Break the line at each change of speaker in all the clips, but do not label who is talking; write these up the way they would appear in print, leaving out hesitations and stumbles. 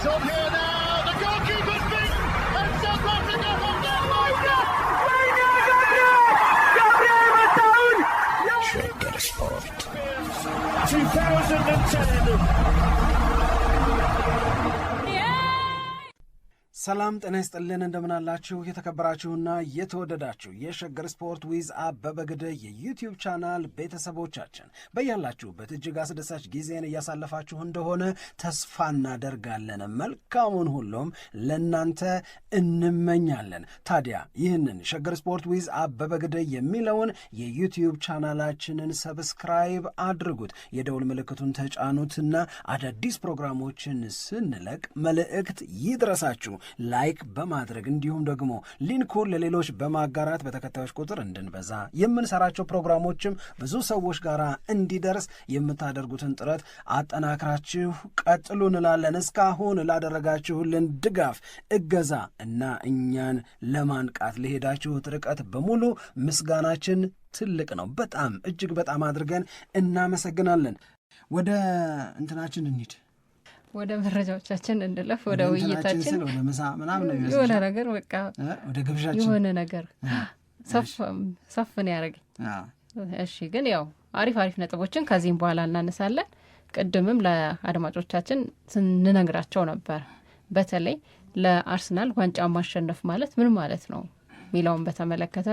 It's on here now. The goalkeeper's beaten, and South Africa have done
Shagger Sport
2010.
ሰላም ጤና ይስጥልን እንደምናላችሁ የተከበራችሁና የተወደዳችሁ የሸገር ስፖርት ዊዝ አበበ ግደይ የዩቲዩብ ቻናል ቤተሰቦቻችን በያላችሁበት እጅግ አስደሳች ጊዜን እያሳለፋችሁ እንደሆነ ተስፋ እናደርጋለን። መልካሙን ሁሉም ለናንተ እንመኛለን። ታዲያ ይህንን ሸገር ስፖርት ዊዝ አበበ ግደይ የሚለውን የዩቲዩብ ቻናላችንን ሰብስክራይብ አድርጉት፣ የደውል ምልክቱን ተጫኑትና አዳዲስ ፕሮግራሞችን ስንለቅ መልእክት ይድረሳችሁ። ላይክ በማድረግ እንዲሁም ደግሞ ሊንኩን ለሌሎች በማጋራት በተከታዮች ቁጥር እንድንበዛ የምንሰራቸው ፕሮግራሞችም ብዙ ሰዎች ጋር እንዲደርስ የምታደርጉትን ጥረት አጠናክራችሁ ቀጥሉ እንላለን። እስካሁን ላደረጋችሁልን ድጋፍ፣ እገዛ እና እኛን ለማንቃት ለሄዳችሁት ርቀት በሙሉ ምስጋናችን ትልቅ ነው። በጣም እጅግ በጣም አድርገን እናመሰግናለን። ወደ እንትናችን እንሂድ፣
ወደ መረጃዎቻችን እንድለፍ፣ ወደ ውይይታችን፣
ወደ ምሳ ምናምን ነው
የሆነ ነገር በቃ
ወደ ግብዣችን
የሆነ ነገር ሰፍን ያደረገኝ። እሺ፣ ግን ያው አሪፍ ነጥቦችን ከዚህም በኋላ እናነሳለን። ቅድምም ለአድማጮቻችን ስንነግራቸው ነበር፣ በተለይ ለአርሰናል ዋንጫ ማሸነፍ ማለት ምን ማለት ነው ሚለውን በተመለከተ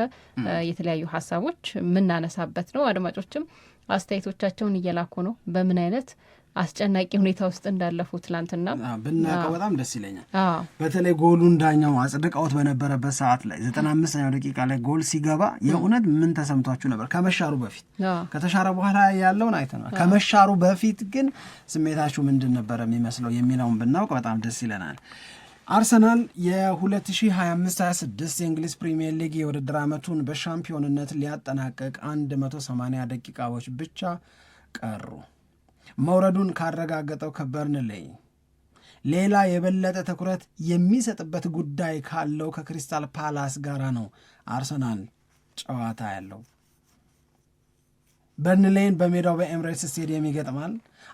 የተለያዩ ሀሳቦች የምናነሳበት ነው። አድማጮችም አስተያየቶቻቸውን እየላኩ ነው። በምን አይነት አስጨናቂ ሁኔታ ውስጥ እንዳለፉ ትላንትና
ብናውቀው በጣም ደስ ይለኛል። በተለይ ጎሉን ዳኛው አጽድቀውት በነበረበት ሰዓት ላይ 95ኛው ደቂቃ ላይ ጎል ሲገባ የእውነት ምን ተሰምቷችሁ ነበር? ከመሻሩ በፊት ከተሻረ በኋላ ያለውን አይተናል። ከመሻሩ በፊት ግን ስሜታችሁ ምንድን ነበረ የሚመስለው የሚለውን ብናውቅ በጣም ደስ ይለናል። አርሰናል የ2025-26 የእንግሊዝ ፕሪሚየር ሊግ የውድድር ዓመቱን በሻምፒዮንነት ሊያጠናቀቅ 180 ደቂቃዎች ብቻ ቀሩ። መውረዱን ካረጋገጠው ከበርንሌይ ሌላ የበለጠ ትኩረት የሚሰጥበት ጉዳይ ካለው ከክሪስታል ፓላስ ጋር ነው አርሰናል ጨዋታ ያለው። በርንሌይን በሜዳው በኤምሬትስ ስቴዲየም ይገጥማል።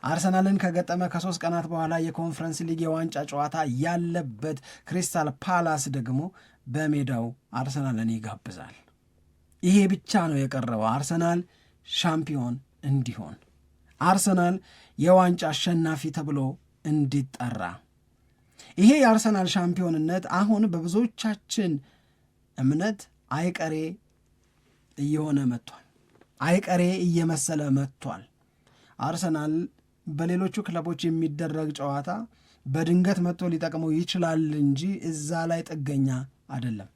አርሰናልን ከገጠመ ከ3 ቀናት በኋላ የኮንፈረንስ ሊግ የዋንጫ ጨዋታ ያለበት ክሪስታል ፓላስ ደግሞ በሜዳው አርሰናልን ይጋብዛል። ይሄ ብቻ ነው የቀረው አርሰናል ሻምፒዮን እንዲሆን፣ አርሰናል የዋንጫ አሸናፊ ተብሎ እንዲጠራ። ይሄ የአርሰናል ሻምፒዮንነት አሁን በብዙዎቻችን እምነት አይቀሬ እየሆነ መጥቷል፣ አይቀሬ እየመሰለ መጥቷል። አርሰናል በሌሎቹ ክለቦች የሚደረግ ጨዋታ በድንገት መጥቶ ሊጠቅመው ይችላል እንጂ እዛ ላይ ጥገኛ አይደለም።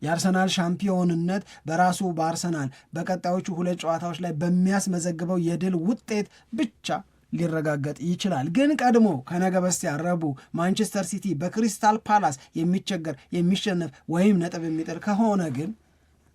የአርሰናል ሻምፒዮንነት በራሱ በአርሰናል በቀጣዮቹ 2 ጨዋታዎች ላይ በሚያስመዘግበው የድል ውጤት ብቻ ሊረጋገጥ ይችላል። ግን ቀድሞ ከነገ በስቲያ ረቡዕ ማንቸስተር ሲቲ በክሪስታል ፓላስ የሚቸገር የሚሸነፍ ወይም ነጥብ የሚጥል ከሆነ ግን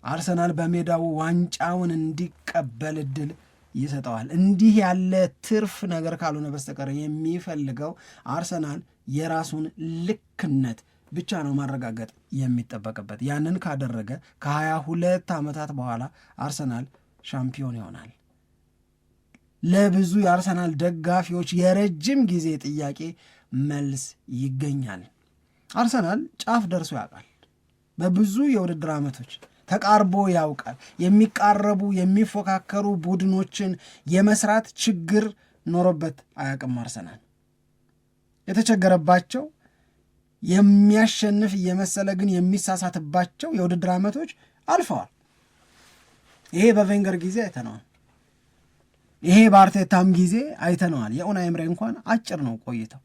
አርሰናል በሜዳው ዋንጫውን እንዲቀበል እድል ይሰጠዋል። እንዲህ ያለ ትርፍ ነገር ካልሆነ በስተቀር የሚፈልገው አርሰናል የራሱን ልክነት ብቻ ነው ማረጋገጥ የሚጠበቅበት። ያንን ካደረገ ከ22 ዓመታት በኋላ አርሰናል ሻምፒዮን ይሆናል። ለብዙ የአርሰናል ደጋፊዎች የረጅም ጊዜ ጥያቄ መልስ ይገኛል። አርሰናል ጫፍ ደርሶ ያውቃል። በብዙ የውድድር ዓመቶች ተቃርቦ ያውቃል። የሚቃረቡ የሚፎካከሩ ቡድኖችን የመስራት ችግር ኖሮበት አያውቅም። አርሰናል የተቸገረባቸው የሚያሸንፍ እየመሰለ ግን የሚሳሳትባቸው የውድድር ዓመቶች አልፈዋል። ይሄ በቬንገር ጊዜ አይተነዋል። ይሄ በአርቴታም ጊዜ አይተነዋል። የኡናይ ኤምሬ እንኳን አጭር ነው ቆይተው።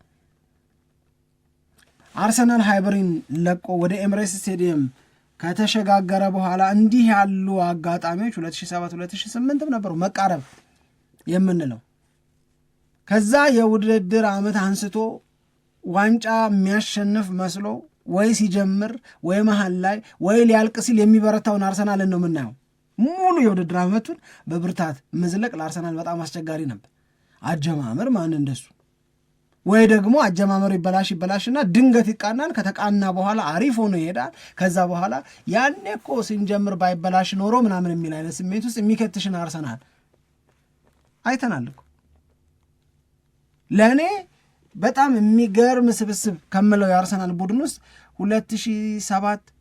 አርሰናል ሃይበሪን ለቆ ወደ ኤምሬትስ ስቴዲየም ከተሸጋገረ በኋላ እንዲህ ያሉ አጋጣሚዎች 2007-2008 ነበሩ መቃረብ የምንለው። ከዛ የውድድር ዓመት አንስቶ ዋንጫ የሚያሸንፍ መስሎ ወይ ሲጀምር ወይ መሃል ላይ ወይ ሊያልቅ ሲል የሚበረታውን አርሰናልን ነው የምናየው። ሙሉ የውድድር ዓመቱን በብርታት መዝለቅ ለአርሰናል በጣም አስቸጋሪ ነበር። አጀማመር ማን እንደሱ ወይ ደግሞ አጀማመሩ ይበላሽና ድንገት ይቃናል። ከተቃና በኋላ አሪፍ ሆኖ ይሄዳል። ከዛ በኋላ ያኔ እኮ ስንጀምር ባይበላሽ ኖሮ ምናምን የሚል አይነት ስሜት ውስጥ የሚከትሽን አርሰናል አይተናል እኮ። ለእኔ በጣም የሚገርም ስብስብ ከምለው የአርሰናል ቡድን ውስጥ 2007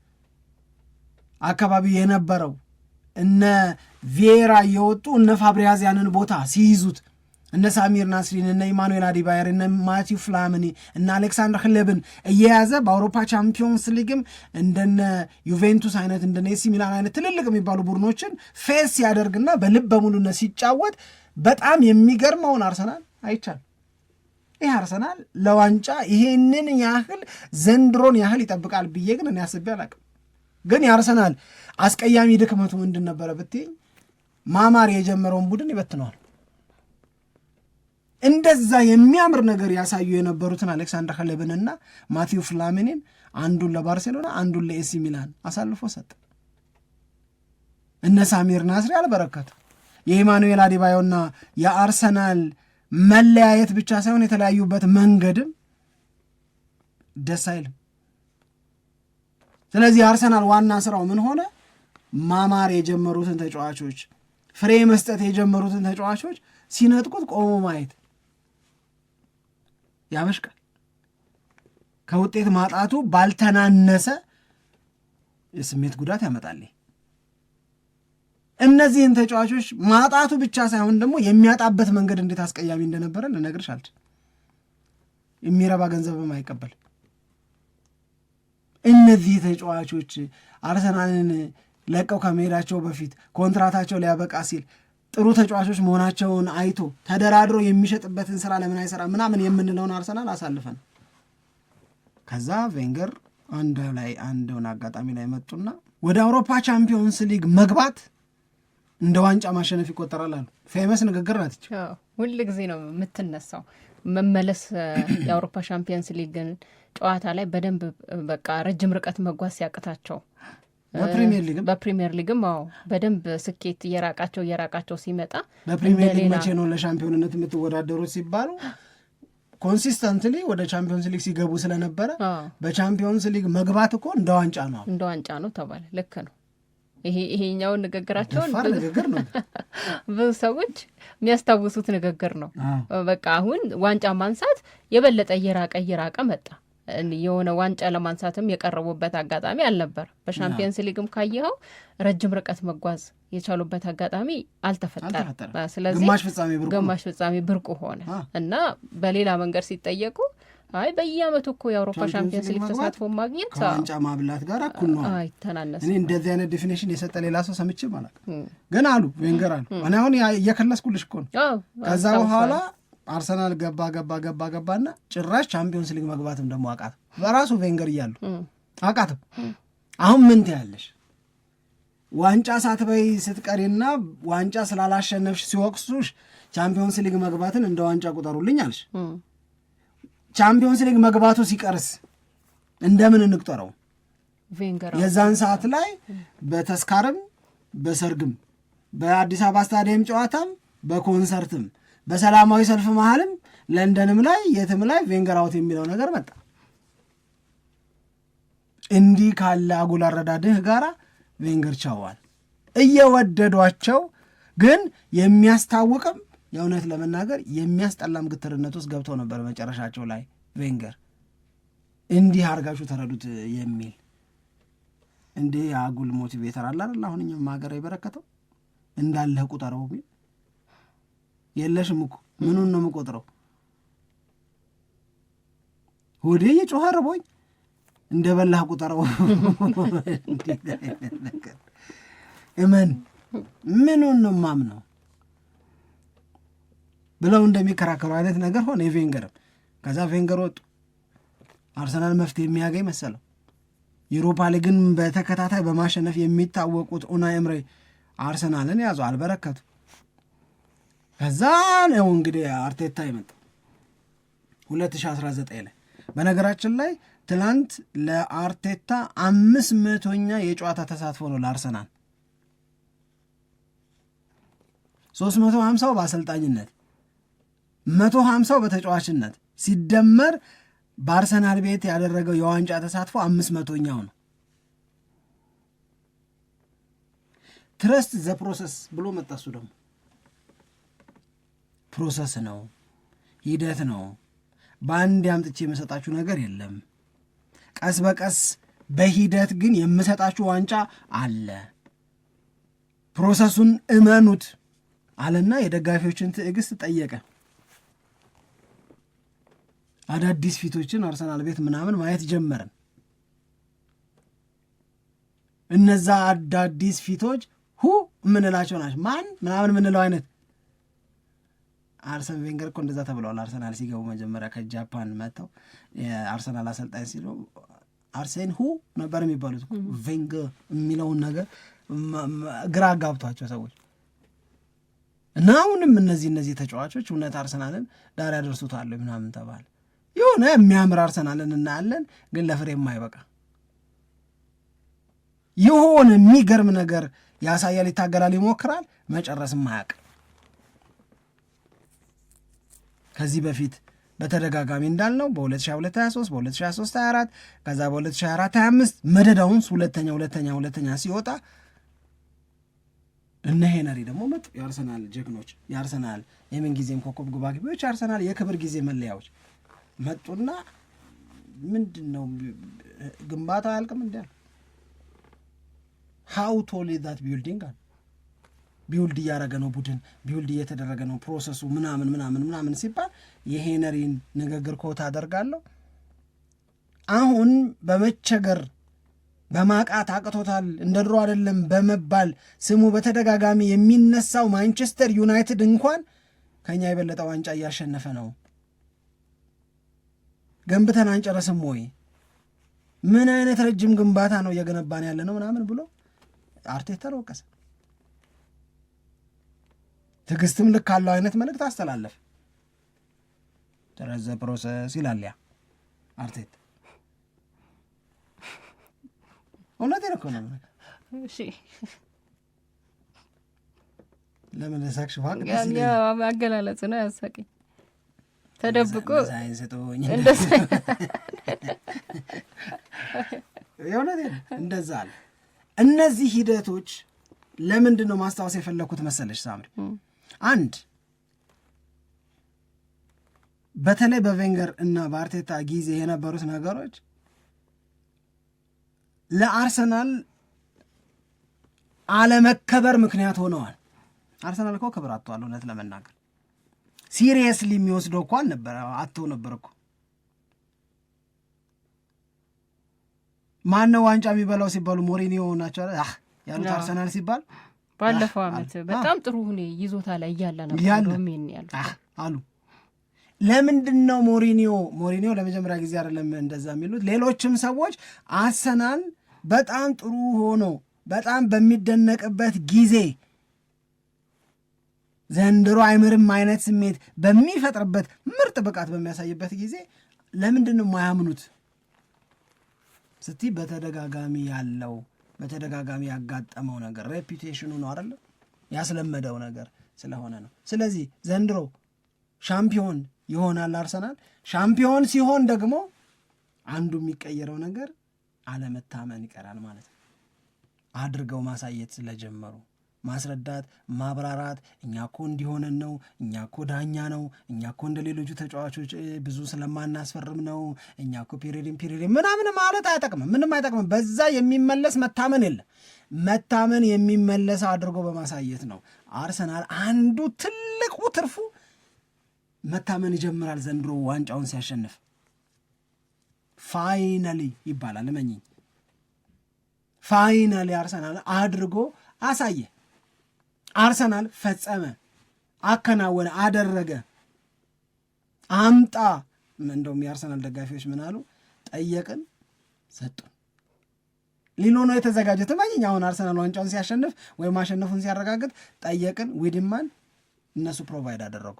አካባቢ የነበረው እነ ቪዬራ እየወጡ እነ ፋብሪያዝ ያንን ቦታ ሲይዙት እነ ሳሚር ናስሪን እነ ኢማኑኤል አዲባየር እነ ማቲው ፍላምኒ እነ አሌክሳንደር ክሌብን እየያዘ በአውሮፓ ቻምፒዮንስ ሊግም እንደነ ዩቬንቱስ አይነት እንደነ ኤሲ ሚላን አይነት ትልልቅ የሚባሉ ቡድኖችን ፌስ ሲያደርግና በልብ በሙሉነት ሲጫወት በጣም የሚገርመውን አርሰናል አይቻል። ይህ አርሰናል ለዋንጫ ይሄንን ያህል ዘንድሮን ያህል ይጠብቃል ብዬ ግን እኔ አስቤ አላቅም። ግን የአርሰናል አስቀያሚ ድክመቱ ምንድን ነበረ ብትይኝ ማማር የጀመረውን ቡድን ይበትነዋል። እንደዛ የሚያምር ነገር ያሳዩ የነበሩትን አሌክሳንደር ክሌብንና ማቲው ፍላሚኒን አንዱን ለባርሴሎና አንዱን ለኤሲ ሚላን አሳልፎ ሰጠ። እነ ሳሚር ናስሪ አልበረከቱ። የኢማኑኤል አዲባዮና የአርሰናል መለያየት ብቻ ሳይሆን የተለያዩበት መንገድም ደስ አይልም። ስለዚህ አርሰናል ዋና ስራው ምን ሆነ? ማማር የጀመሩትን ተጫዋቾች፣ ፍሬ መስጠት የጀመሩትን ተጫዋቾች ሲነጥቁት ቆሞ ማየት ያበሽቃል። ከውጤት ማጣቱ ባልተናነሰ የስሜት ጉዳት ያመጣል። እነዚህን ተጫዋቾች ማጣቱ ብቻ ሳይሆን ደግሞ የሚያጣበት መንገድ እንዴት አስቀያሚ እንደነበረ ልነግርሽ አልችልም። የሚረባ ገንዘብም አይቀበል። እነዚህ ተጫዋቾች አርሰናልን ለቀው ከመሄዳቸው በፊት ኮንትራታቸው ሊያበቃ ሲል ጥሩ ተጫዋቾች መሆናቸውን አይቶ ተደራድሮ የሚሸጥበትን ስራ ለምን አይሰራ ምናምን የምንለውን አርሰናል አሳልፈን ከዛ ቬንገር አንዱን አጋጣሚ ላይ መጡና ወደ አውሮፓ ቻምፒዮንስ ሊግ መግባት እንደ ዋንጫ ማሸነፍ ይቆጠራል አሉ። ፌመስ ንግግር ናት።
ሁል ጊዜ ነው የምትነሳው መመለስ የአውሮፓ ቻምፒዮንስ ሊግን ጨዋታ ላይ በደንብ በቃ ረጅም ርቀት መጓዝ ሲያቅታቸው በፕሪሚየር ሊግም በደንብ ስኬት እየራቃቸው ሲመጣ
በፕሪሚየር ሊግ መቼ ነው ለሻምፒዮንነት የምትወዳደሩት ሲባሉ ኮንሲስተንትሊ ወደ ቻምፒዮንስ ሊግ ሲገቡ ስለነበረ በቻምፒዮንስ ሊግ መግባት እኮ እንደ ዋንጫ ነው ተባለ። ልክ ነው። ይሄኛውን ንግግራቸውን ንግግር ነው
ብዙ ሰዎች የሚያስታውሱት ንግግር ነው። በቃ አሁን ዋንጫ ማንሳት የበለጠ እየራቀ መጣ። የሆነ ዋንጫ ለማንሳትም የቀረቡበት አጋጣሚ አልነበር። በሻምፒየንስ ሊግም ካየኸው ረጅም ርቀት መጓዝ የቻሉበት አጋጣሚ አልተፈጠረም። ስለዚህ ግማሽ ፍጻሜ ብርቁ ሆነ እና በሌላ መንገድ ሲጠየቁ አይ በየአመቱ እኮ የአውሮፓ ቻምፒየንስ ሊግ ተሳትፎ ማግኘት
ከዋንጫ ማብላት ጋር እኩል ነው
አይተናነስም።
እኔ እንደዚህ አይነት ዴፊኒሽን የሰጠ ሌላ ሰው ሰምቼ ማለት ግን አሉ ቬንገር አሉ። እኔ አሁን እየከለስኩልሽ እኮ ነው። ከዛ በኋላ አርሰናል ገባና ጭራሽ ቻምፒዮንስ ሊግ መግባትም ደግሞ አቃተው። በራሱ ቬንገር እያሉ አቃተው። አሁን ምን ትያለሽ? ዋንጫ ሳትበይ ስትቀሪና ዋንጫ ስላላሸነፍሽ ሲወቅሱሽ ቻምፒዮንስ ሊግ መግባትን እንደ ዋንጫ ቁጠሩልኝ አልሽ። ቻምፒዮንስ ሊግ መግባቱ ሲቀርስ እንደምን እንቁጠረው? የዛን ሰዓት ላይ በተስካርም በሰርግም በአዲስ አበባ ስታዲየም ጨዋታም በኮንሰርትም በሰላማዊ ሰልፍ መሃልም ለንደንም ላይ የትም ላይ ቬንገር አውት የሚለው ነገር መጣ። እንዲህ ካለ አጉል አረዳድህ ጋራ ቬንገር ቻዋል። እየወደዷቸው ግን የሚያስታውቅም የእውነት ለመናገር የሚያስጠላም ግትርነት ውስጥ ገብተው ነበር መጨረሻቸው ላይ ቬንገር እንዲህ አርጋችሁ ተረዱት የሚል እንዲህ አጉል ሞቲቬተር አለ አይደል? አሁን እኛም ሀገር የበረከተው እንዳለህ ቁጠረው ቢል የለሽም እኮ ምኑን ነው የምቆጥረው? ሆዴ የጮኸ ረቦኝ እንደ በላህ ቁጠረው እመን ምኑን ነው ማምነው ብለው እንደሚከራከሩ አይነት ነገር ሆነ የቬንገርም። ከዛ ቬንገር ወጡ። አርሰናል መፍትሄ የሚያገኝ መሰለው። ዩሮፓ ሊግን በተከታታይ በማሸነፍ የሚታወቁት ኡናይ ኤምሬ አርሰናልን ያዙ፣ አልበረከቱ። ከዛ ነው እንግዲህ አርቴታ የመጣው 2019 ላይ። በነገራችን ላይ ትናንት ለአርቴታ 500ኛ የጨዋታ ተሳትፎ ነው ለአርሰናል። 350 በአሰልጣኝነት 150 በተጫዋችነት ሲደመር በአርሰናል ቤት ያደረገው የዋንጫ ተሳትፎ 500ኛው ነው። ትረስት ዘ ፕሮሰስ ብሎ መጣሱ ደግሞ ፕሮሰስ ነው፣ ሂደት ነው። በአንድ ያምጥቼ የምሰጣችሁ ነገር የለም፣ ቀስ በቀስ በሂደት ግን የምሰጣችሁ ዋንጫ አለ፣ ፕሮሰሱን እመኑት አለና የደጋፊዎችን ትዕግስት ጠየቀ። አዳዲስ ፊቶችን አርሰናል ቤት ምናምን ማየት ጀመርን። እነዛ አዳዲስ ፊቶች የምንላቸው ናቸው። ማን ምናምን የምንለው አይነት አርሰን ቬንገር እኮ እንደዛ ተብለዋል። አርሰናል ሲገቡ መጀመሪያ ከጃፓን መጥተው የአርሰናል አሰልጣኝ ሲሉ አርሴን ነበር የሚባሉት። ቬንገር የሚለውን ነገር ግራ አጋብቷቸው ሰዎች እና አሁንም እነዚህ ተጫዋቾች እውነት አርሰናልን ዳር ያደርሱታል ምናምን ተባለ። የሆነ የሚያምር አርሰናልን እናያለን፣ ግን ለፍሬ የማይበቃ የሆነ የሚገርም ነገር ያሳያል፣ ይታገላል፣ ይሞክራል፣ መጨረስም ማያቅ። ከዚህ በፊት በተደጋጋሚ እንዳልነው በ2022/23 በ2023/24 ከዛ በ2024/25 መደዳውን ሁለተኛ ሲወጣ እነ ሄነሪ ደግሞ መጡ። የአርሰናል ጀግኖች፣ የአርሰናል የምንጊዜም ኮከብ ግብ አግቢዎች፣ የአርሰናል የክብር ጊዜ መለያዎች መጡና ምንድን ነው ግንባታ አያልቅም እንዲያል ሃው ቶል ዛት ቢልዲንግ አለ። ቢውልድ እያደረገ ነው ቡድን፣ ቢውልድ እየተደረገ ነው ፕሮሰሱ ምናምን ሲባል የሄነሪን ንግግር ኮታ አደርጋለሁ። አሁን በመቸገር በማቃት አቅቶታል እንደ ድሮ አይደለም በመባል ስሙ በተደጋጋሚ የሚነሳው ማንቸስተር ዩናይትድ እንኳን ከኛ የበለጠ ዋንጫ እያሸነፈ ነው፣ ገንብተን አንጨረስም ወይ? ምን አይነት ረጅም ግንባታ ነው እየገነባን ያለ ነው ምናምን ብሎ አርቴታ ወቀሰ። ትዕግስትም ልክ ካለው አይነት መልእክት አስተላለፍ። ተረዘ ፕሮሰስ ይላል ያ አርቴታ። እውነቴን እኮ ነው።
እሺ
ለምን ሳክሽ ፋቅ
ያ አገላለጽ ነው ያሳቀኝ። ተደብቆ
ሳይንስቶኝ እንደዛ አለ። እነዚህ ሂደቶች ለምንድን ነው ማስታወስ የፈለኩት መሰለሽ ሳምሪ? አንድ በተለይ በቬንገር እና በአርቴታ ጊዜ የነበሩት ነገሮች ለአርሰናል አለመከበር ምክንያት ሆነዋል። አርሰናል እኮ ክብር አጥቷል። እውነት ለመናገር ሲሪየስሊ የሚወስደው እኮ አልነበረ፣ አጥተው ነበር እኮ። ማነው ዋንጫ የሚበላው ሲባሉ ሞሪኒዮ ናቸው ያሉት አርሰናል ሲባል
ባለፈው ዓመት በጣም ጥሩ ይዞታ ላይ እያለ ነበር
አሉ። ለምንድን ነው ሞሪኒዮ ለመጀመሪያ ጊዜ አይደለም እንደዛ የሚሉት፣ ሌሎችም ሰዎች አርሰናል በጣም ጥሩ ሆኖ በጣም በሚደነቅበት ጊዜ ዘንድሮ አይምርም አይነት ስሜት በሚፈጥርበት ምርጥ ብቃት በሚያሳይበት ጊዜ ለምንድን ነው የማያምኑት ስቲ በተደጋጋሚ ያጋጠመው ነገር ሬፒቴሽኑ ነው አይደል? ያስለመደው ነገር ስለሆነ ነው። ስለዚህ ዘንድሮ ሻምፒዮን ይሆናል አርሰናል። ሻምፒዮን ሲሆን ደግሞ አንዱ የሚቀየረው ነገር አለመታመን ይቀራል ማለት ነው። አድርገው ማሳየት ስለጀመሩ ማስረዳት፣ ማብራራት፣ እኛ እኮ እንዲሆነን ነው፣ እኛ እኮ ዳኛ ነው፣ እኛ እኮ እንደ ሌሎቹ ተጫዋቾች ብዙ ስለማናስፈርም ነው፣ እኛ እኮ ፒሪየድን ምናምን ማለት አይጠቅምም፣ ምንም አይጠቅምም። በዛ የሚመለስ መታመን የለም። መታመን የሚመለስ አድርጎ በማሳየት ነው። አርሰናል አንዱ ትልቁ ትርፉ መታመን ይጀምራል ዘንድሮ ዋንጫውን ሲያሸንፍ። ፋይናሊ ይባላል እመኚኝ፣ ፋይናሊ አርሰናል አድርጎ አሳየ። አርሰናል ፈጸመ፣ አከናወነ፣ አደረገ፣ አምጣ። እንደውም የአርሰናል ደጋፊዎች ምን አሉ? ጠየቅን፣ ሰጡን ሊሉ ነው የተዘጋጀት። ማግኘ አሁን አርሰናል ዋንጫውን ሲያሸንፍ ወይም ማሸነፉን ሲያረጋግጥ ጠየቅን፣ ዊድማን እነሱ ፕሮቫይድ አደረጉ።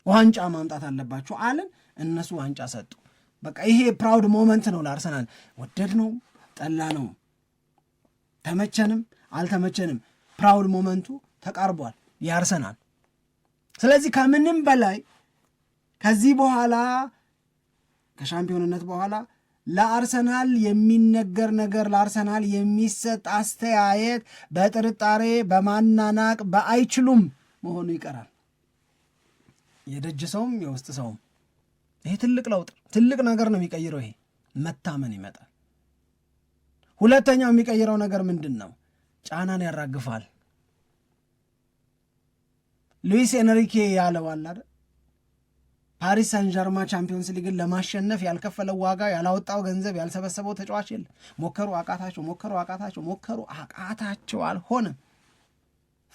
ዋንጫ ማምጣት አለባችሁ አለን፣ እነሱ ዋንጫ ሰጡ። በቃ ይሄ ፕራውድ ሞመንት ነው ለአርሰናል። ወደድ ነው ጠላ ነው ተመቸንም አልተመቸንም ፕራውድ ሞመንቱ ተቃርቧል የአርሰናል። ስለዚህ ከምንም በላይ ከዚህ በኋላ ከሻምፒዮንነት በኋላ ለአርሰናል የሚነገር ነገር፣ ለአርሰናል የሚሰጥ አስተያየት በጥርጣሬ በማናናቅ በአይችሉም መሆኑ ይቀራል። የደጅ ሰውም የውስጥ ሰውም ይሄ ትልቅ ለውጥ ትልቅ ነገር ነው የሚቀይረው። ይሄ መታመን ይመጣል። ሁለተኛው የሚቀይረው ነገር ምንድን ነው? ጫናን ያራግፋል። ሉዊስ ኤንሪኬ ያለው አለ አይደል? ፓሪስ ሳን ዠርማ ቻምፒዮንስ ሊግን ለማሸነፍ ያልከፈለው ዋጋ ያላወጣው ገንዘብ ያልሰበሰበው ተጫዋች የለም። ሞከሩ አቃታቸው አልሆነም።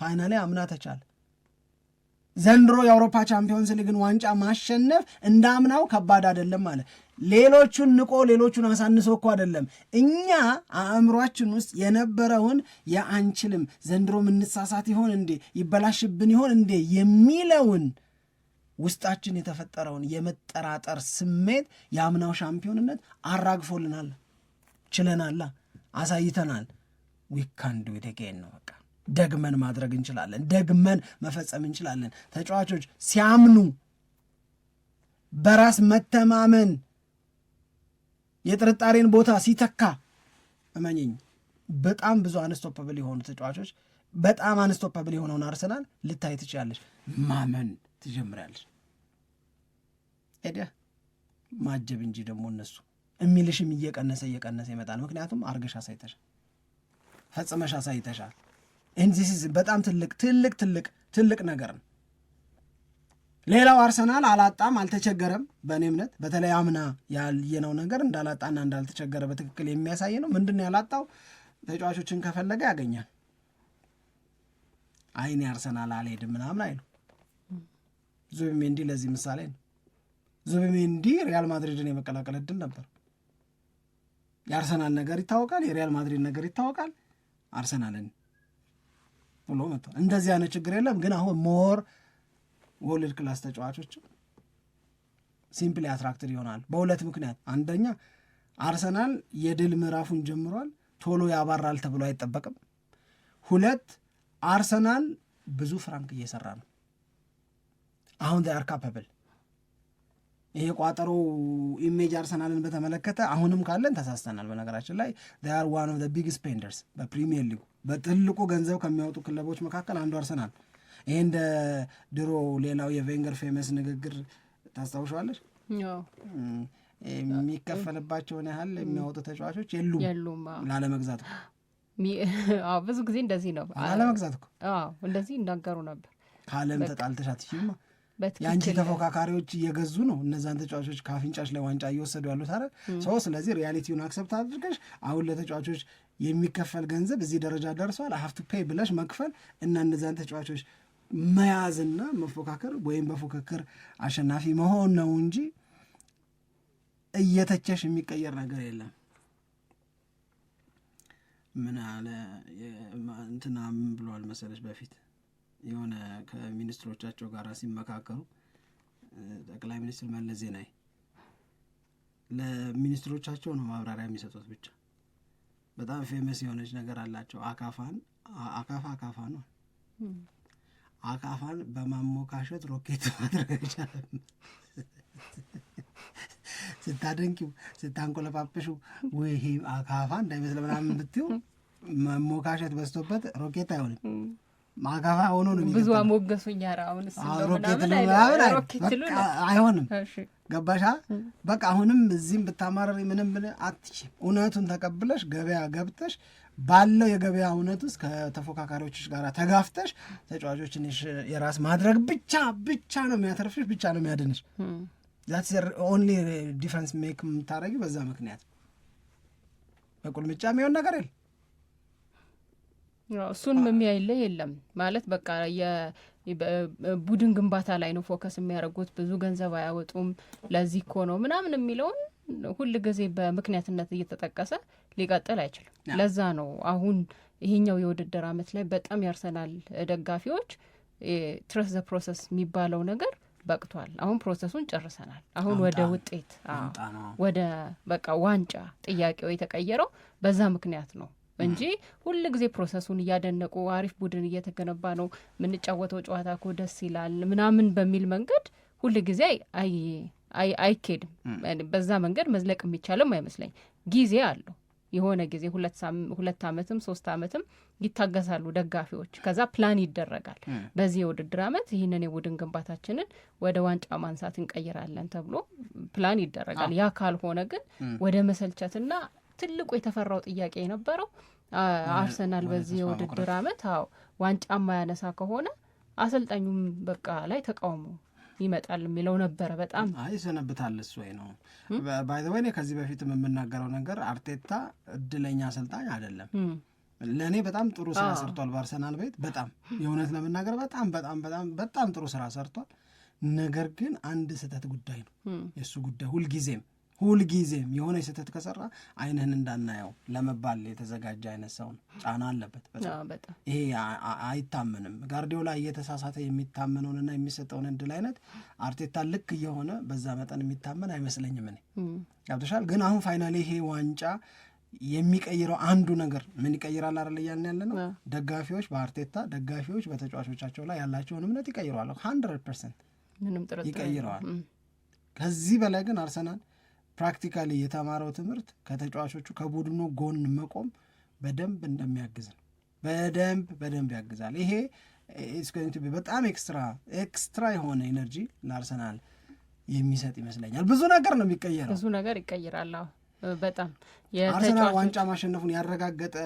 ፋይናሌ አምና ተቻለ። ዘንድሮ የአውሮፓ ቻምፒዮንስ ሊግን ዋንጫ ማሸነፍ እንዳምናው ከባድ አይደለም ማለት ሌሎቹን ንቆ ሌሎቹን አሳንሶ እኮ አይደለም። እኛ አእምሯችን ውስጥ የነበረውን የአንችልም ዘንድሮ ምንሳሳት ይሆን እንዴ ይበላሽብን ይሆን እንዴ የሚለውን ውስጣችን የተፈጠረውን የመጠራጠር ስሜት የአምናው ሻምፒዮንነት አራግፎልናል። ችለናላ፣ አሳይተናል። ዊ ካን ዱ ኢት አጌን ነው በቃ ደግመን ማድረግ እንችላለን፣ ደግመን መፈጸም እንችላለን። ተጫዋቾች ሲያምኑ በራስ መተማመን የጥርጣሬን ቦታ ሲተካ እመኝኝ በጣም ብዙ አንስቶፐብል የሆኑ ተጫዋቾች በጣም አንስቶፐብል የሆነውን አርሰናል ልታይ ትችላለች። ማመን ትጀምራለች። ኤዲያ ማጀብ እንጂ ደግሞ እነሱ የሚልሽም እየቀነሰ ይመጣል። ምክንያቱም አርገሽ አሳይተሻል፣ ፈጽመሽ አሳይተሻል። እንዚህ በጣም ትልቅ ነገር ነው። ሌላው አርሰናል አላጣም አልተቸገረም። በእኔ እምነት በተለይ አምና ያልየነው ነገር እንዳላጣና እንዳልተቸገረ በትክክል የሚያሳይ ነው። ምንድን ያላጣው? ተጫዋቾችን ከፈለገ ያገኛል። አይኔ አርሰናል አልሄድም ምናምን አይሉ። ዙቢሜንዲ ለዚህ ምሳሌ ነው። ዙቢሜንዲ ሪያል ማድሪድን የመቀላቀል እድል ነበር። የአርሰናል ነገር ይታወቃል፣ የሪያል ማድሪድ ነገር ይታወቃል። አርሰናልን ብሎ መጥቷል። እንደዚህ አይነት ችግር የለም። ግን አሁን ሞር ወርልድ ክላስ ተጫዋቾች ሲምፕሊ አትራክትድ ይሆናል በሁለት ምክንያት። አንደኛ አርሰናል የድል ምዕራፉን ጀምሯል፣ ቶሎ ያባራል ተብሎ አይጠበቅም። ሁለት አርሰናል ብዙ ፍራንክ እየሰራ ነው። አሁን they are capable። ይሄ ቋጠሮ ኢሜጅ አርሰናልን በተመለከተ አሁንም ካለን ተሳስተናል። በነገራችን ላይ they are one of the biggest spenders በፕሪሚየር ሊጉ በትልቁ ገንዘብ ከሚያወጡ ክለቦች መካከል አንዱ አርሰናል። ይሄ እንደ ድሮ ሌላው የቬንገር ፌመስ ንግግር ታስታውሻለሽ? የሚከፈልባቸውን ያህል የሚያወጡ ተጫዋቾች የሉም ላለመግዛት።
ብዙ ጊዜ እንደዚህ ነው፣
ላለመግዛት እኮ
እንደዚህ ይናገሩ ነበር።
ከዓለም ተጣልተሽ አትችይማ። የአንቺ ተፎካካሪዎች እየገዙ ነው እነዛን ተጫዋቾች ከአፍንጫሽ ላይ ዋንጫ እየወሰዱ ያሉት አይደል? ሰው ስለዚህ ሪያሊቲውን አክሰፕት አድርገሽ አሁን ለተጫዋቾች የሚከፈል ገንዘብ እዚህ ደረጃ ደርሷል ሀፍቱ ፔይ ብለሽ መክፈል እና እነዛን ተጫዋቾች መያዝና መፎካከር ወይም በፉክክር አሸናፊ መሆን ነው እንጂ እየተቸሽ የሚቀየር ነገር የለም። ምን አለ እንትና ምን ብለዋል መሰለሽ በፊት የሆነ ከሚኒስትሮቻቸው ጋር ሲመካከሩ ጠቅላይ ሚኒስትር መለስ ዜናዊ ለሚኒስትሮቻቸው ነው ማብራሪያ የሚሰጡት። ብቻ በጣም ፌመስ የሆነች ነገር አላቸው። አካፋ ነው። አካፋን በማሞካሸት ሮኬት ማድረግ ይቻላል። ስታደንቂው ስታንቆለጳጵሽው ወይ አካፋ እንዳይመስል ምናምን ብትይው መሞካሸት በዝቶበት ሮኬት አይሆንም። ማጋፋ ሆኖ ነው
ብዙ አሞገሱኝ። አሁንስ
አይሆንም። ገባሻ? በቃ አሁንም እዚህም ብታማረሪ ምንም አትችም። እውነቱን ተቀብለሽ ገበያ ገብተሽ ባለው የገበያ እውነት ውስጥ ከተፎካካሪዎችሽ ጋር ተጋፍተሽ ተጫዋቾችን የራስ ማድረግ ብቻ ነው የሚያተርፍሽ፣ ብቻ ነው የሚያድንሽ። ዛትስ ኦንሊ ዲፈረንስ ሜክ የምታደርጊው በዛ ምክንያት። በቁልምጫ የሚሆን ነገር የለም።
እሱንም የሚያይልህ የለም ማለት በቃ የቡድን ግንባታ ላይ ነው ፎከስ የሚያደርጉት። ብዙ ገንዘብ አያወጡም ለዚህ እኮ ነው ምናምን የሚለውን ሁል ጊዜ በምክንያትነት እየተጠቀሰ ሊቀጥል አይችልም። ለዛ ነው አሁን ይሄኛው የውድድር ዓመት ላይ በጣም ያርሰናል ደጋፊዎች ትረስት ዘ ፕሮሰስ የሚባለው ነገር በቅቷል። አሁን ፕሮሰሱን ጨርሰናል። አሁን ወደ ውጤት ወደ በቃ ዋንጫ ጥያቄው የተቀየረው በዛ ምክንያት ነው እንጂ ሁል ጊዜ ፕሮሰሱን እያደነቁ አሪፍ ቡድን እየተገነባ ነው የምንጫወተው ጨዋታ እኮ ደስ ይላል ምናምን በሚል መንገድ ሁል ጊዜ አይኬድም። በዛ መንገድ መዝለቅ የሚቻልም አይመስለኝ። ጊዜ አለው የሆነ ጊዜ 2 ዓመትም 3 ዓመትም ይታገሳሉ ደጋፊዎች። ከዛ ፕላን ይደረጋል። በዚህ የውድድር ዓመት ይህንን የቡድን ግንባታችንን ወደ ዋንጫ ማንሳት እንቀይራለን ተብሎ ፕላን ይደረጋል። ያ ካልሆነ ግን ወደ መሰልቸትና ትልቁ የተፈራው ጥያቄ የነበረው አርሰናል በዚህ የውድድር ዓመት ዋንጫ ማያነሳ ከሆነ አሰልጣኙም በቃ ላይ ተቃውሞ ይመጣል የሚለው ነበረ። በጣም
ይሰነብታል እሱ ወይ ነው። ባይ ዘ ወይ ከዚህ በፊት የምናገረው ነገር አርቴታ እድለኛ አሰልጣኝ አይደለም። ለእኔ በጣም ጥሩ ስራ ሰርቷል በአርሰናል ቤት። በጣም የእውነት ለመናገር በጣም በጣም በጣም በጣም ጥሩ ስራ ሰርቷል። ነገር ግን አንድ ስህተት ጉዳይ ነው የእሱ ጉዳይ። ሁልጊዜም የሆነ ስህተት ከሰራ አይንህን እንዳናየው ለመባል የተዘጋጀ አይነት ሰው ነው። ጫና አለበት በጣም። ይሄ አይታመንም። ጋርዲዮላ እየተሳሳተ የሚታመነውንና የሚሰጠውን እድል አይነት አርቴታ ልክ እየሆነ በዛ መጠን የሚታመን አይመስለኝም እኔ። ገብቶሻል? ግን አሁን ፋይናሊ ይሄ ዋንጫ የሚቀይረው አንዱ ነገር ምን ይቀይራል አይደል እያልን ያለ ነው። ደጋፊዎች በአርቴታ ደጋፊዎች በተጫዋቾቻቸው ላይ ያላቸውን እምነት ይቀይረዋል። 100%
ምንም ጥርጥር
ይቀይረዋል። ከዚህ በላይ ግን አርሰናል ፕራክቲካሊ የተማረው ትምህርት ከተጫዋቾቹ ከቡድኑ ጎን መቆም በደንብ እንደሚያግዝ ነው። በደንብ ያግዛል። ይሄ በጣም ኤክስትራ የሆነ ኤነርጂ ለአርሰናል የሚሰጥ ይመስለኛል። ብዙ ነገር ነው የሚቀየረው።
ብዙ ነገር ይቀይራል። በጣም
አርሰናል ዋንጫ ማሸነፉን ያረጋገጠ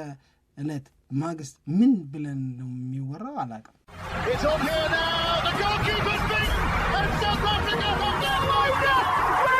እለት ማግስት ምን ብለን ነው የሚወራው አላውቅም።
It's on here now. The goalkeeper's beaten and South Africa have done like that.